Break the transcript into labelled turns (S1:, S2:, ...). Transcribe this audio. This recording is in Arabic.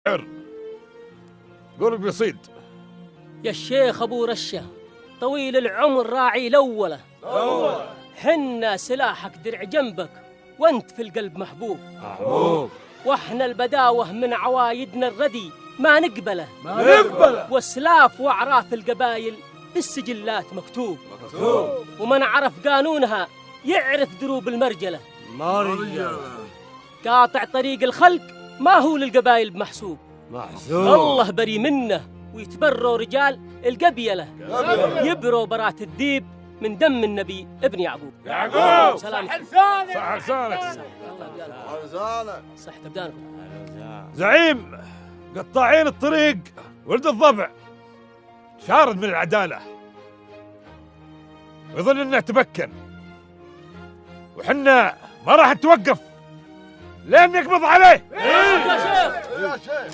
S1: شعر. قول بقصيد.
S2: يا الشيخ أبو رشة طويل العمر راعي الأولى، حنا سلاحك درع جنبك وانت في القلب محبوب، واحنا البداوة من عوايدنا الردي ما نقبله وسلاف واعراف القبايل في السجلات مكتوب. ومن عرف قانونها يعرف دروب المرجلة. قاطع طريق الخلق ما هو للقبايل بمحسوب. الله بري منه ويتبروا رجال القبيلة يبروا برات الذيب من دم النبي ابن يعقوب.
S1: سلام.
S2: صح
S1: لسانك.
S2: صح تبدانكم.
S1: زعيم قطاعين الطريق ولد الضبع شارد من العدالة ويظن انه تمكن، وحنا ما راح نتوقف لين نقبض عليه.
S2: يا شيخ